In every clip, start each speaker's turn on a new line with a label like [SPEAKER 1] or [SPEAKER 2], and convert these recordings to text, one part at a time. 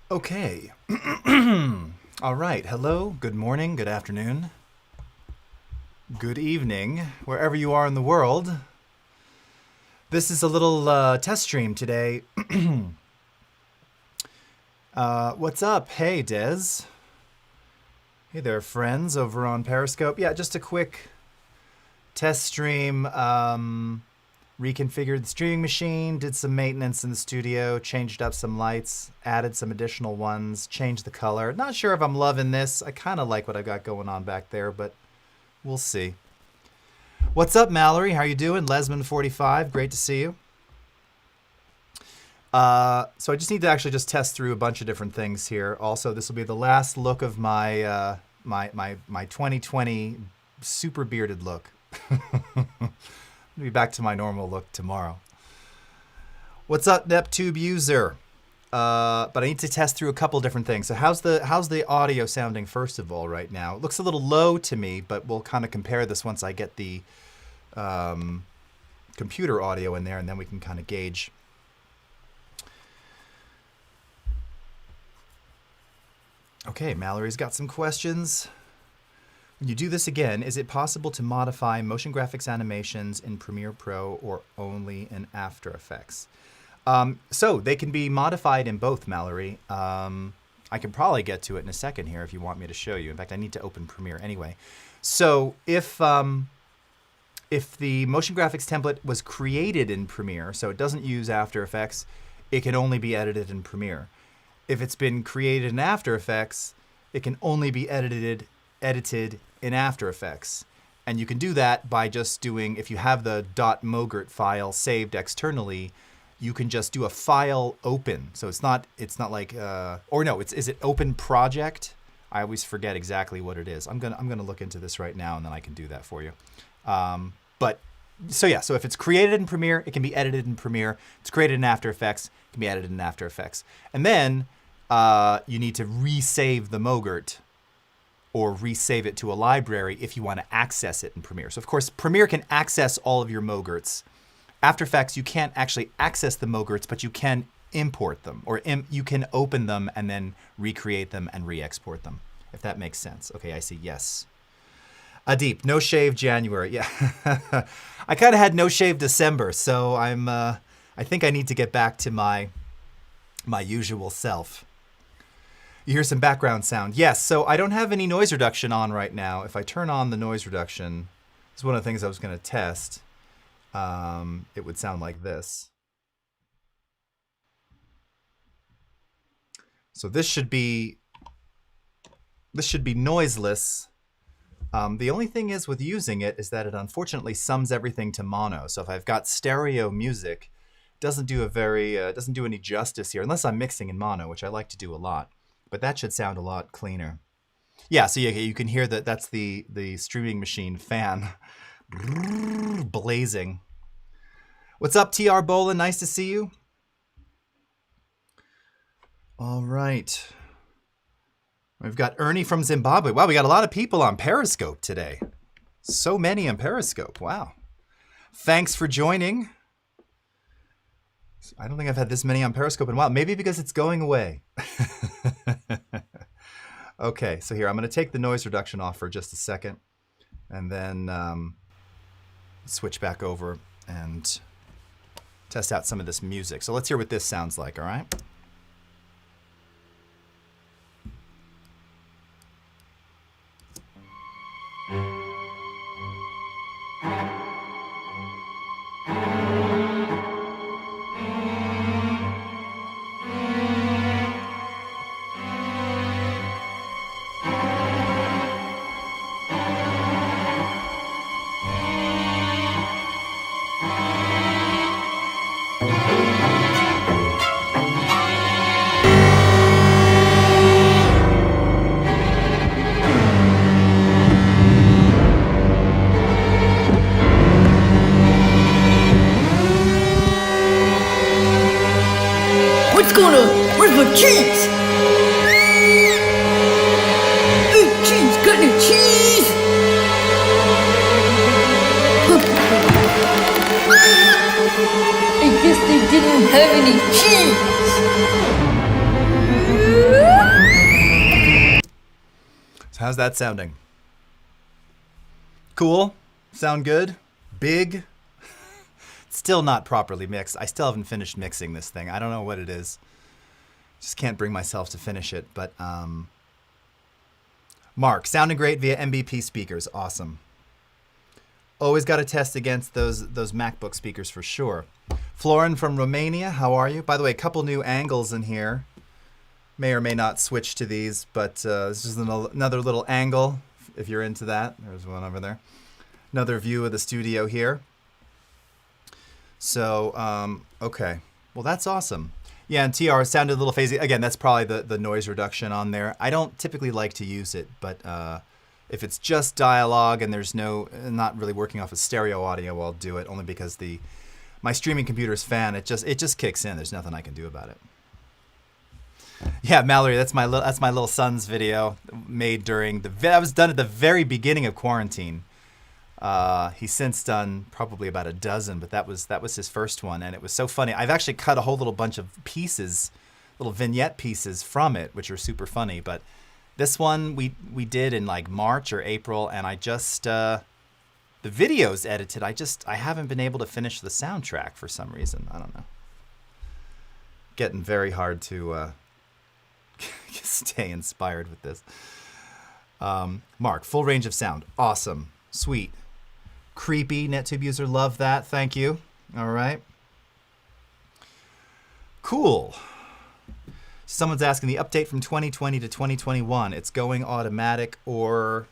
[SPEAKER 1] Okay. All right. Hello, good morning, good afternoon, good evening, wherever you are in the world. This is a little test stream today. What's up? Hey, Des. Hey there, friends over on Periscope. Yeah, just a quick test stream. Reconfigured the streaming machine, did some maintenance in the studio, changed up some lights, added some additional ones, changed the color. Not sure if I'm loving this. I kind of like what I got going on back there, but we'll see. What's up, Mallory? How you doing? Lesman45, great to see you. So I just need to actually just test through a bunch of different things here. Also, this will be the last look of my my 2020 super bearded look. I'll be back to my normal look tomorrow. What's up, NepTube user? But I need to test through a couple different things. So how's the audio sounding first of all right now? It looks a little low to me, but we'll kind of compare this once I get the computer audio in there, and then we can kind of gauge. Okay, Mallory's got some questions. When you do this again, is it possible to modify motion graphics animations in Premiere Pro or only in After Effects? So they can be modified in both, Mallory. I can probably get to it in a second here if you want me to show you. In fact, I need to open Premiere anyway. So if the motion graphics template was created in Premiere, so it doesn't use After Effects, it can only be edited in Premiere. If it's been created in After Effects, it can only be edited in After Effects. And you can do that by just doing, if you have the .mogrt file saved externally, you can just do a file open. So it's not like, or no, is it open project? I always forget exactly what it is. I'm gonna look into this right now, and then I can do that for you. But so yeah, so if it's created in Premiere, it can be edited in Premiere. If it's created in After Effects, it can be edited in After Effects. And then you need to resave the mogrt or resave it to a library if you want to access it in Premiere. So of course, Premiere can access all of your mogurts. After Effects, you can't actually access the mogurts, but you can import them, or you can open them and then recreate them and re-export them, if that makes sense. Okay, I see, yes. Adeep, no shave January, yeah. I kind of had no shave December, so I think I need to get back to my usual self. You hear some background sound. Yes, so I don't have any noise reduction on right now. If I turn on the noise reduction, this is one of the things I was going to test. It would sound like this. So this should be noiseless. The only thing is with using it is that it unfortunately sums everything to mono. So if I've got stereo music, it doesn't do any justice here, unless I'm mixing in mono, which I like to do a lot. But that should sound a lot cleaner. Yeah, so you can hear that that's the streaming machine fan blazing. What's up, TR Bolin? Nice to see you. All right. We've got Ernie from Zimbabwe. Wow, we got a lot of people on Periscope today. So many on Periscope. Wow. Thanks for joining. I don't think I've had this many on Periscope in a while. Maybe because it's going away. Okay, so here, I'm going to take the noise reduction off for just a second, and then switch back over and test out some of this music. So let's hear what this sounds like, all right?
[SPEAKER 2] What's going on? Where's my cheese? Hey, cheese, got any cheese? I guess they didn't have any cheese.
[SPEAKER 1] So how's that sounding? Cool? Sound good? Big? Still not properly mixed. I still haven't finished mixing this thing. I don't know what it is. Just can't bring myself to finish it. But Mark, sounding great via MBP speakers. Awesome. Always got to test against those MacBook speakers for sure. Florin from Romania, how are you? By the way, a couple new angles in here. May or may not switch to these, but this is another little angle if you're into that. There's one over there. Another view of the studio here. So, okay. Well, that's awesome. Yeah, and TR sounded a little phasey. Again, that's probably the noise reduction on there. I don't typically like to use it, but if it's just dialogue and there's not really working off of stereo audio, I'll do it only because my streaming computer's fan, it just kicks in. There's nothing I can do about it. Yeah, Mallory, that's my little son's video made that was done at the very beginning of quarantine. He's since done probably about a dozen, but that was his first one, and it was so funny. I've actually cut a whole little bunch of pieces, little vignette pieces from it, which are super funny. But this one we did in like March or April, and I just the video's edited. I haven't been able to finish the soundtrack for some reason. I don't know. Getting very hard to stay inspired with this. Mark, full range of sound. Awesome. Sweet. Creepy. NetTube user. Love that. Thank you. All right. Cool. Someone's asking the update from 2020 to 2021. It's going automatic or...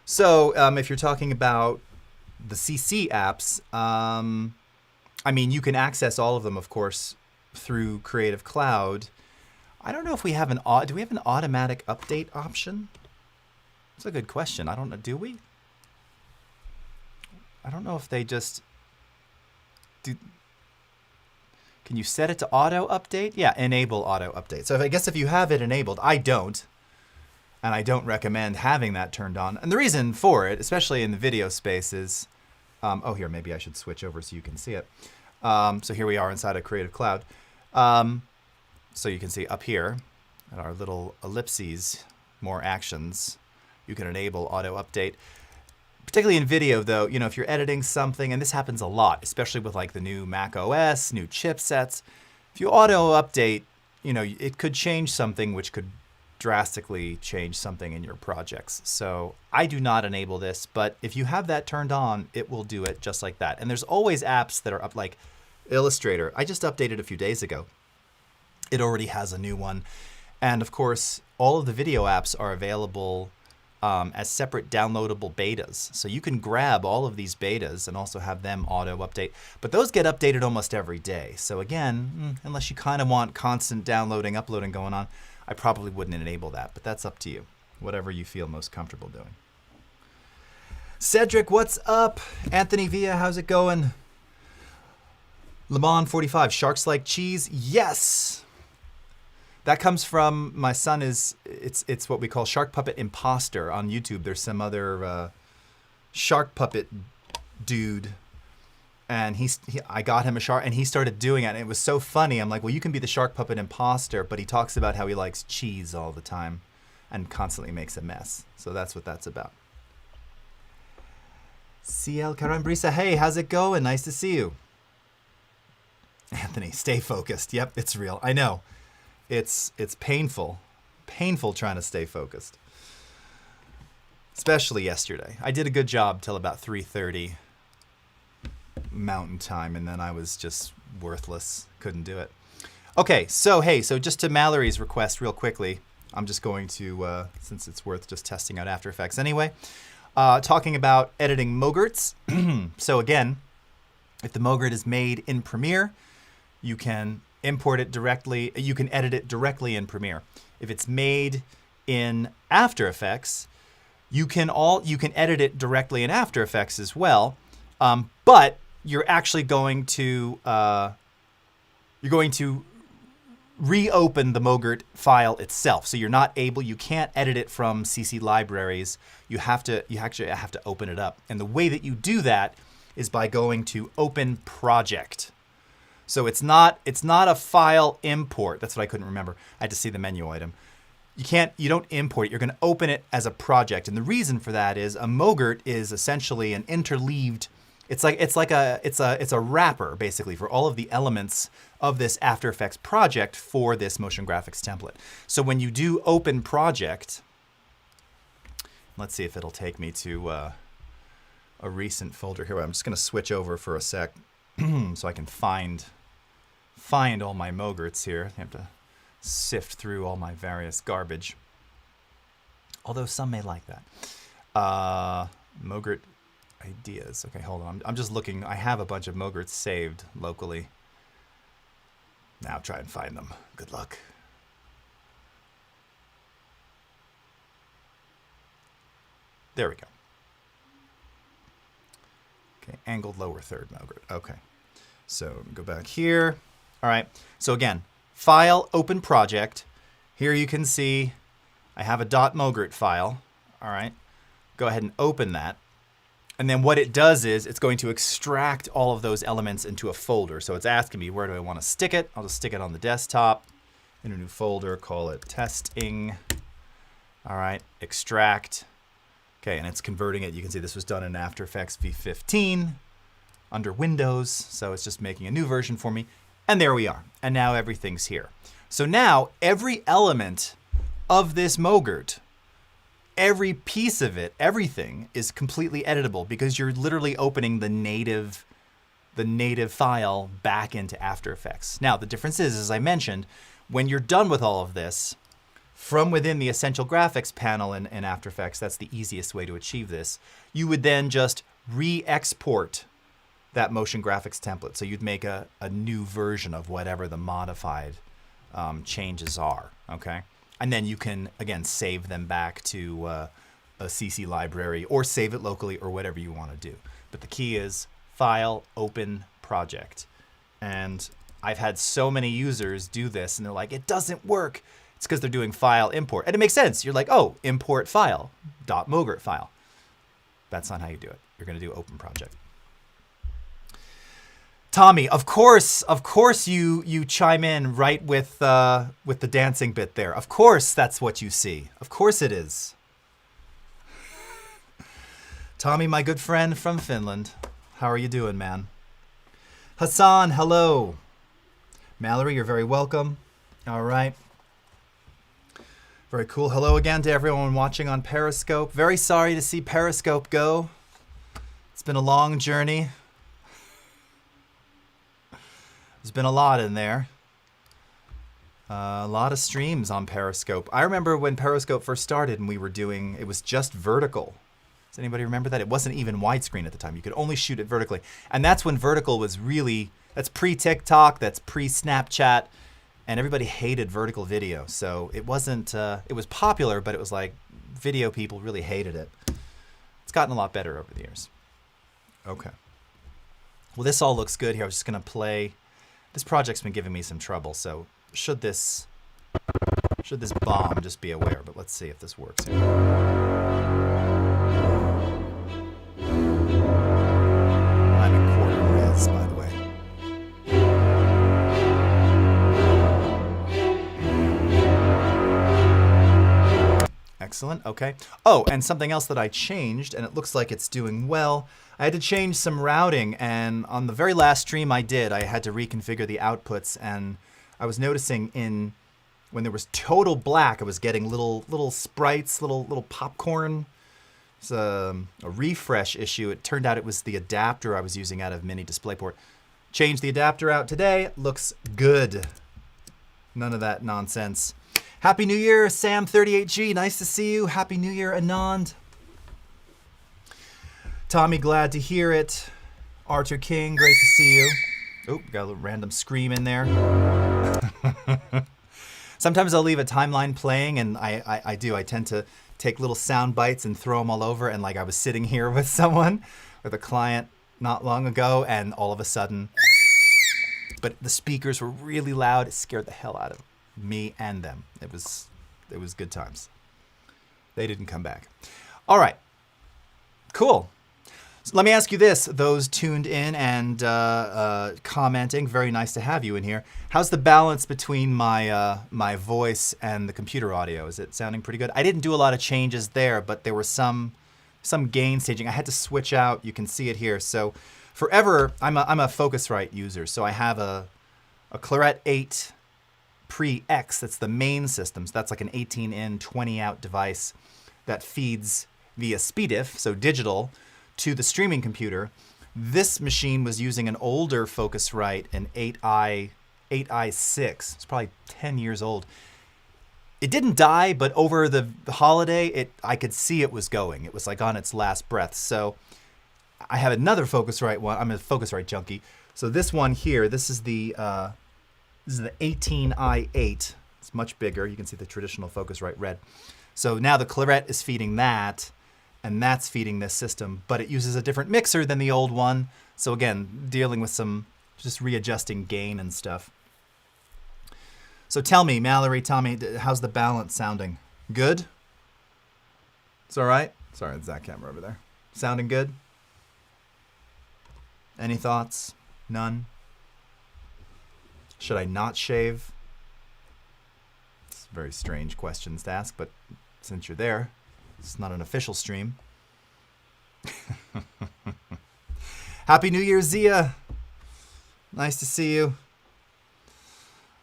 [SPEAKER 1] So if you're talking about the CC apps, I mean, you can access all of them, of course, through Creative Cloud. I don't know if we have do we have an automatic update option? That's a good question. I don't know. Do we? I don't know if they just do. Can you set it to auto update? Yeah, enable auto update. So I guess if you have it enabled, I don't. And I don't recommend having that turned on. And the reason for it, especially in the video space, is, oh, here, maybe I should switch over so you can see it. So here we are inside of Creative Cloud. So you can see up here at our little ellipses, more actions, you can enable auto update. Particularly in video, though, you know, if you're editing something, and this happens a lot, especially with like the new Mac OS, new chipsets, if you auto update, you know, it could change something which could drastically change something in your projects. So I do not enable this, but if you have that turned on, it will do it just like that. And there's always apps that are up, like Illustrator. I just updated a few days ago. It already has a new one. And of course, all of the video apps are available as separate downloadable betas. So you can grab all of these betas and also have them auto update. But those get updated almost every day. So again, unless you kind of want constant downloading, uploading going on, I probably wouldn't enable that. But that's up to you. Whatever you feel most comfortable doing. Cedric, what's up? Anthony Villa, how's it going? Le Mans 45, sharks like cheese? Yes! That comes from, my son it's what we call Shark Puppet Imposter on YouTube. There's some other shark puppet dude, and I got him a shark, and he started doing it, and it was so funny. I'm like, well, you can be the Shark Puppet Imposter, but he talks about how he likes cheese all the time and constantly makes a mess. So that's what that's about. CL Carambrisa, hey, how's it going? Nice to see you. Anthony, stay focused. Yep, it's real. I know. It's painful trying to stay focused. Especially yesterday. I did a good job till about 3:30 Mountain Time, and then I was just worthless. Couldn't do it. Okay, so hey, so just to Mallory's request real quickly, I'm just going to, since it's worth just testing out After Effects anyway, talking about editing mogurts. So again, if the mogurt is made in Premiere, you can import it directly, you can edit it directly in Premiere. If it's made in After Effects, you can edit it directly in After Effects as well, but you're actually going to reopen the mogurt file itself. So you can't edit it from CC libraries. You actually have to open it up. And the way that you do that is by going to Open Project. So it's not a file import. That's what I couldn't remember. I had to see the menu item. you don't import it. You're going to open it as a project. And the reason for that is a mogrt is essentially an interleaved, it's a wrapper basically for all of the elements of this After Effects project for this motion graphics template. So when you do open project, let's see if it'll take me to a recent folder here. I'm just going to switch over for a sec so I can find all my mogurts here. I have to sift through all my various garbage. Although some may like that. Mogrt ideas. Okay, hold on. I'm just looking. I have a bunch of mogurts saved locally. Now try and find them. Good luck. There we go. Okay, angled lower third mogrt. Okay. So go back here. All right. So again, File, Open Project. Here you can see I have a .mogrt file. All right. Go ahead and open that. And then what it does is it's going to extract all of those elements into a folder. So it's asking me, where do I want to stick it? I'll just stick it on the desktop in a new folder, call it testing. All right, extract. Okay, and it's converting it. You can see this was done in After Effects V15 under Windows. So it's just making a new version for me. And there we are. And now everything's here. So now every element of this mogrt, every piece of it, everything is completely editable because you're literally opening the native file back into After Effects. Now, the difference is, as I mentioned, when you're done with all of this, from within the Essential Graphics panel in After Effects, that's the easiest way to achieve this, you would then just re-export that motion graphics template. So you'd make a new version of whatever the modified changes are, okay? And then you can, again, save them back to a CC library or save it locally or whatever you want to do. But the key is File, Open, Project. And I've had so many users do this and they're like, it doesn't work. It's because they're doing File, Import. And it makes sense. You're like, oh, import file, .mogrt file. That's not how you do it. You're going to do Open Project. Tommy, of course you chime in right with the dancing bit there. Of course that's what you see. Of course it is. Tommy, my good friend from Finland. How are you doing, man? Hassan, hello. Mallory, you're very welcome. All right. Very cool. Hello again to everyone watching on Periscope. Very sorry to see Periscope go. It's been a long journey. There's been a lot in there. A lot of streams on Periscope. I remember when Periscope first started and we were doing, it was just vertical. Does anybody remember that? It wasn't even widescreen at the time. You could only shoot it vertically. And that's when vertical was really, that's pre-TikTok, that's pre-Snapchat, and everybody hated vertical video. So it wasn't, it was popular, but it was like video people really hated it. It's gotten a lot better over the years. Okay. Well, this all looks good here. I was just going to play. This project's been giving me some trouble, so should this bomb, just be aware, but let's see if this works here. I'm in quarter res, by the way. Excellent, okay. Oh, and something else that I changed, and it looks like it's doing well. I had to change some routing, and on the very last stream I did, I had to reconfigure the outputs, and I was noticing when there was total black, I was getting little sprites, little popcorn. It's a refresh issue. It turned out it was the adapter I was using out of Mini DisplayPort. Changed the adapter out today. Looks good. None of that nonsense. Happy New Year, Sam38G. Nice to see you. Happy New Year, Anand. Tommy, glad to hear it. Arthur King, great to see you. Oh, got a little random scream in there. Sometimes I'll leave a timeline playing, and I do. I tend to take little sound bites and throw them all over. And like I was sitting here with someone, with a client not long ago, and all of a sudden, but the speakers were really loud. It scared the hell out of me and them. It was good times. They didn't come back. All right. Cool. So let me ask you this, those tuned in and commenting, very nice to have you in here. How's the balance between my my voice and the computer audio? Is it sounding pretty good? I didn't do a lot of changes there, but there were some gain staging. I had to switch out. You can see it here. So forever, I'm a Focusrite user. So I have a Claret 8 Pre-X. That's the main system. So that's like an 18-in, 20-out device that feeds via SPDIF, so digital, to the streaming computer. This machine was using an older Focusrite, an 8i6. It's probably 10 years old. It didn't die, but over the holiday, I could see it was going. It was like on its last breath. So I have another Focusrite one. I'm a Focusrite junkie. So this one here, this is the 18i8. It's much bigger. You can see the traditional Focusrite red. So now the Claret is feeding that, and that's feeding this system, but it uses a different mixer than the old one. So again, dealing with some just readjusting gain and stuff. So tell me, Mallory, Tommy, how's the balance sounding? Good? It's all right? Sorry, there's that camera over there. Sounding good? Any thoughts? None? Should I not shave? It's very strange questions to ask, but since you're there, it's not an official stream. Happy New Year, Zia. Nice to see you.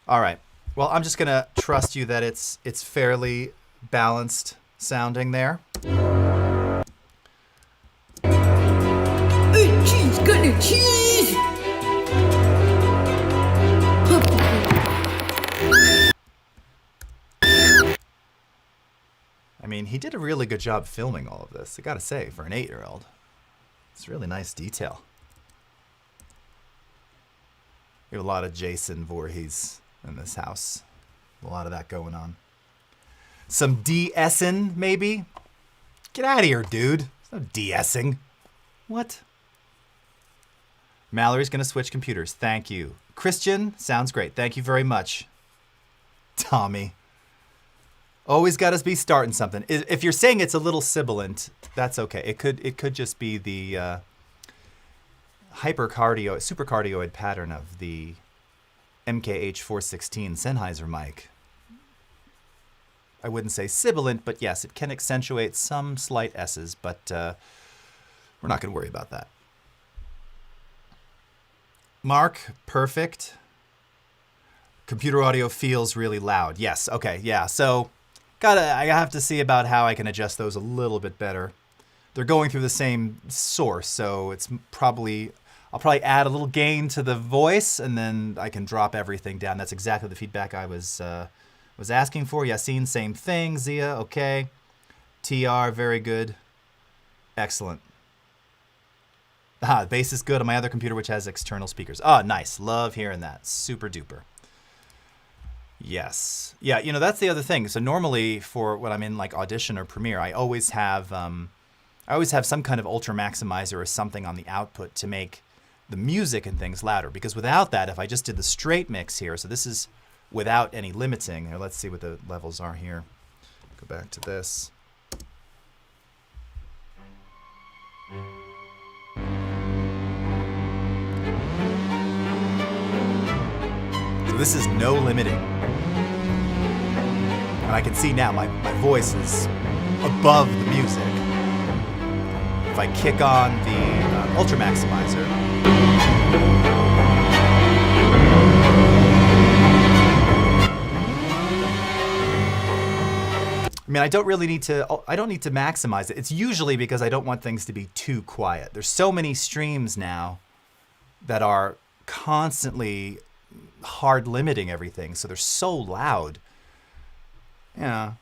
[SPEAKER 1] All right. Well, I'm just gonna trust you that it's fairly balanced sounding there.
[SPEAKER 2] Hey, cheese, got no cheese!
[SPEAKER 1] I mean, he did a really good job filming all of this, I gotta say, for an 8-year-old. It's really nice detail. We have a lot of Jason Voorhees in this house. A lot of that going on. Some de-essing, maybe? Get out of here, dude. There's no de-essing. What? Mallory's gonna switch computers. Thank you. Christian, sounds great. Thank you very much. Tommy. Always got to be starting something. If you're saying it's a little sibilant, that's okay. It could just be the supercardioid pattern of the MKH416 Sennheiser mic. I wouldn't say sibilant, but yes, it can accentuate some slight S's, but we're not going to worry about that. Mark, perfect. Computer audio feels really loud. Yes, okay, yeah. So I have to see about how I can adjust those a little bit better. They're going through the same source, so I'll probably add a little gain to the voice, and then I can drop everything down. That's exactly the feedback I was asking for. Yassine, same thing. Zia, okay. TR, very good. Excellent. The bass is good on my other computer, which has external speakers. Oh, nice. Love hearing that. Super duper. Yes. Yeah, that's the other thing. So normally for when I'm in like Audition or Premiere, I always have some kind of ultra maximizer or something on the output to make the music and things louder. Because without that, if I just did the straight mix here, so this is without any limiting. Here, let's see what the levels are here. Go back to this. So this is no limiting. And I can see now my voice is above the music. If I kick on the Ultra Maximizer, I mean, I don't need to maximize it. It's usually because I don't want things to be too quiet. There's so many streams now that are constantly hard limiting everything, so they're so loud. Yeah,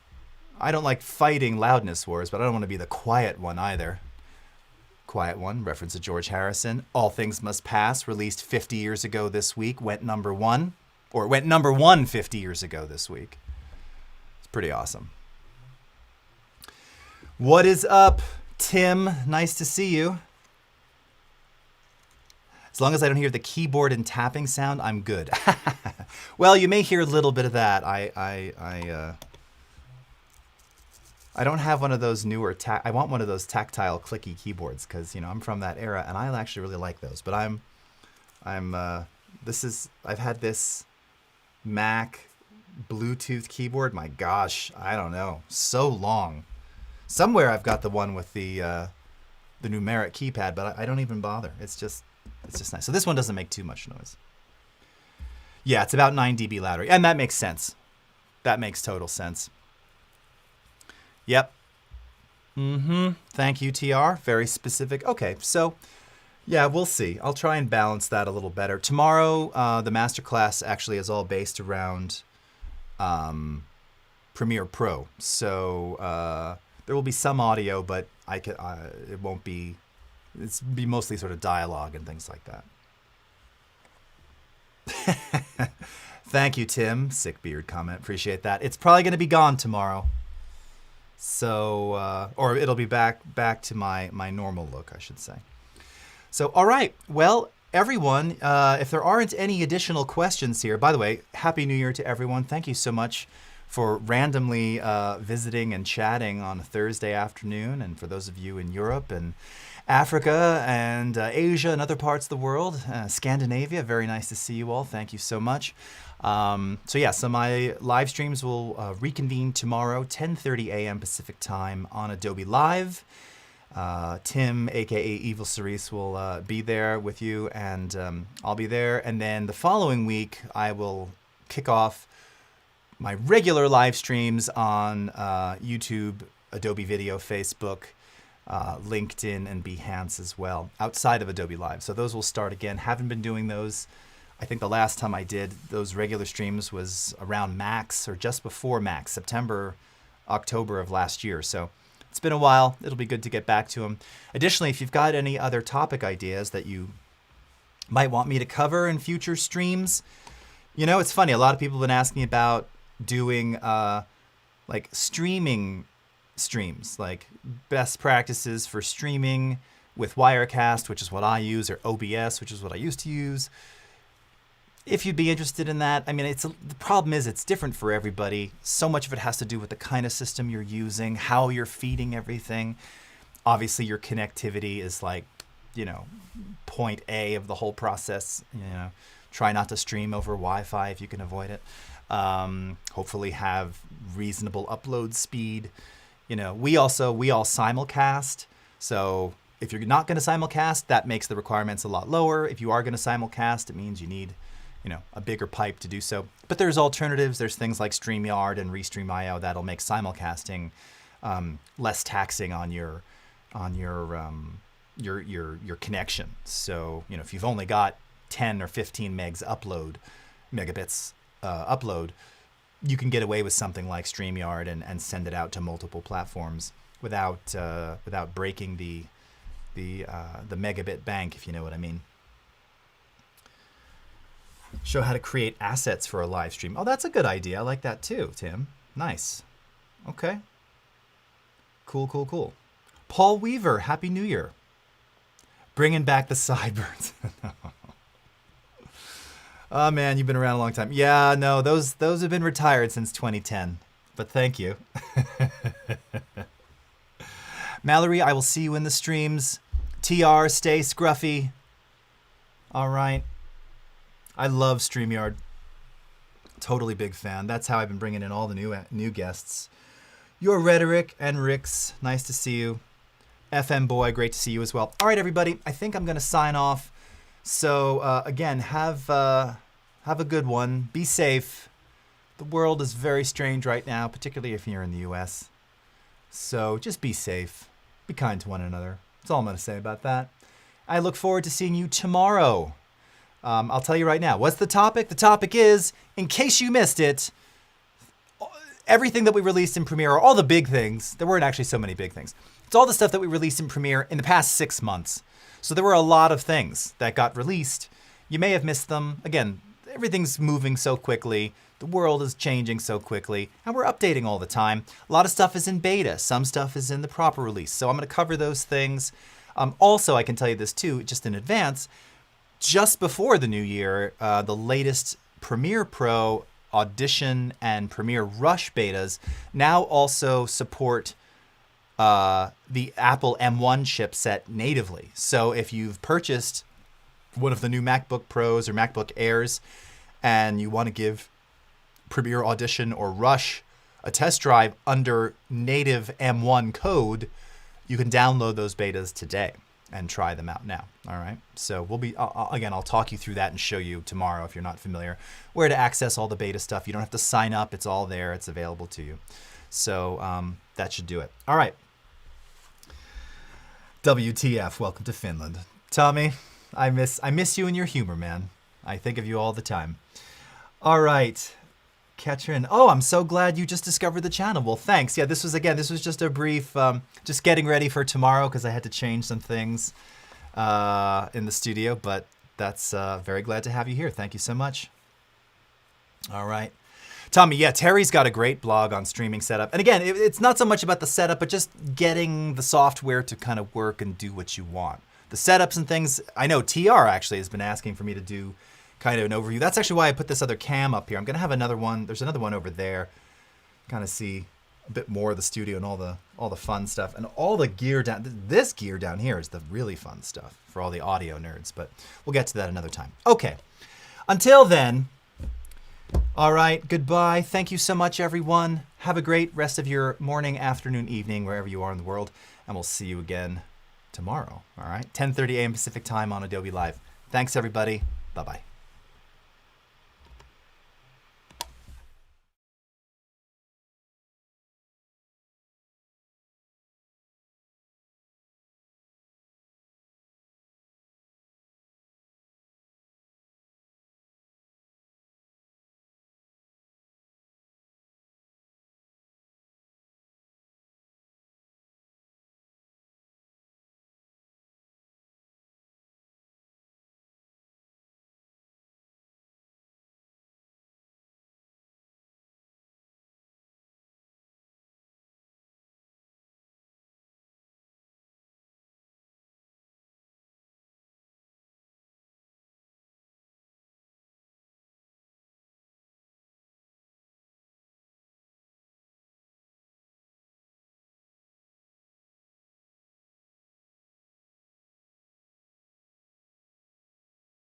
[SPEAKER 1] I don't like fighting loudness wars, but I don't want to be the quiet one either. Quiet One, reference to George Harrison. All Things Must Pass, released 50 years ago this week, went number one. Or it went number one 50 years ago this week. It's pretty awesome. What is up, Tim? Nice to see you. As long as I don't hear the keyboard and tapping sound, I'm good. Well, you may hear a little bit of that. I I don't have one of those newer I want one of those tactile clicky keyboards because, you know, I'm from that era and I actually really like those. But I've had this Mac Bluetooth keyboard. My gosh, I don't know, so long. Somewhere I've got the one with the numeric keypad, but I don't even bother. It's just nice. So this one doesn't make too much noise. Yeah, it's about 9 dB louder, and that makes sense. That makes total sense. Yep. Thank you, TR. Very specific. Okay, so yeah, we'll see. I'll try and balance that a little better. Tomorrow, the masterclass actually is all based around Premiere Pro. So there will be some audio, but it won't be. It's be mostly sort of dialogue and things like that. Thank you, Tim. Sick beard comment. Appreciate that. It's probably going to be gone tomorrow. So, or it'll be back to my normal look, I should say. So, all right. Well, everyone, if there aren't any additional questions here, by the way, Happy New Year to everyone. Thank you so much for randomly visiting and chatting on a Thursday afternoon. And for those of you in Europe and Africa and Asia and other parts of the world, Scandinavia, very nice to see you all. Thank you so much. So my live streams will reconvene tomorrow, 10:30 a.m. Pacific time on AdobeLive. Tim, aka Evil Cerise, will be there with you, and I'll be there. And then the following week, I will kick off my regular live streams on YouTube, Adobe Video, Facebook, LinkedIn, and Behance as well, outside of AdobeLive. So those will start again. Haven't been doing those. I think the last time I did those regular streams was around Max or just before Max, September, October of last year. So it's been a while. It'll be good to get back to them. Additionally, if you've got any other topic ideas that you might want me to cover in future streams, you know, it's funny. A lot of people have been asking about doing like streaming streams, like best practices for streaming with Wirecast, which is what I use, or OBS, which is what I used to use. If you'd be interested in that, I mean, the problem is it's different for everybody. So much of it has to do with the kind of system you're using, how you're feeding everything. Obviously, your connectivity is like, you know, point A of the whole process. You know, try not to stream over Wi-Fi if you can avoid it. Hopefully have reasonable upload speed. You know, we all simulcast. So if you're not going to simulcast, that makes the requirements a lot lower. If you are going to simulcast, it means you need, you know, a bigger pipe to do so. But there's alternatives. There's things like StreamYard and Restream.io that'll make simulcasting less taxing on your connection. So, you know, if you've only got 10 or 15 megabits upload, you can get away with something like StreamYard and send it out to multiple platforms without breaking the megabit bank, if you know what I mean. Show how to create assets for a live stream. Oh, that's a good idea. I like that too, Tim. Nice. Okay. Cool. Paul Weaver, Happy New Year. Bringing back the sideburns. Oh man, you've been around a long time. Yeah, no, those have been retired since 2010. But thank you. Mallory, I will see you in the streams. TR, stay scruffy. All right. I love StreamYard. Totally big fan. That's how I've been bringing in all the new guests. Your Rhetoric and Rix, nice to see you. FM Boy, great to see you as well. All right, everybody, I think I'm going to sign off. So again, have a good one. Be safe. The world is very strange right now, particularly if you're in the US. So just be safe. Be kind to one another. That's all I'm going to say about that. I look forward to seeing you tomorrow. I'll tell you right now. What's the topic? The topic is, in case you missed it, everything that we released in Premiere, or all the big things. There weren't actually so many big things. It's all the stuff that we released in Premiere in the past 6 months. So there were a lot of things that got released. You may have missed them. Again, everything's moving so quickly. The world is changing so quickly, and we're updating all the time. A lot of stuff is in beta. Some stuff is in the proper release. So I'm going to cover those things. Also, I can tell you this too, just in advance. Just before the new year, the latest Premiere Pro, Audition, and Premiere Rush betas now also support the Apple M1 chipset natively. So if you've purchased one of the new MacBook Pros or MacBook Airs and you want to give Premiere, Audition, or Rush a test drive under native M1 code, you can download those betas today and try them out now. All right. So we'll be, again, I'll talk you through that and show you tomorrow, if you're not familiar, where to access all the beta stuff. You don't have to sign up. It's all there. It's available to you. So that should do it. All right. WTF, welcome to Finland. Tommy, I miss you and your humor, man. I think of you all the time. All right. Katrin, oh, I'm so glad you just discovered the channel. Well, thanks. Yeah, this was just a brief, just getting ready for tomorrow because I had to change some things in the studio, but that's very glad to have you here. Thank you so much. All right. Tommy, yeah, Terry's got a great blog on streaming setup. And again, it's not so much about the setup, but just getting the software to kind of work and do what you want. The setups and things, I know TR actually has been asking for me to do kind of an overview. That's actually why I put this other cam up here. I'm going to have another one. There's another one over there. Kind of see a bit more of the studio and all the fun stuff. And all the gear down, this gear down here is the really fun stuff for all the audio nerds. But we'll get to that another time. Okay. Until then, all right, goodbye. Thank you so much, everyone. Have a great rest of your morning, afternoon, evening, wherever you are in the world. And we'll see you again tomorrow. All right, 10:30 a.m. Pacific time on Adobe Live. Thanks, everybody. Bye-bye.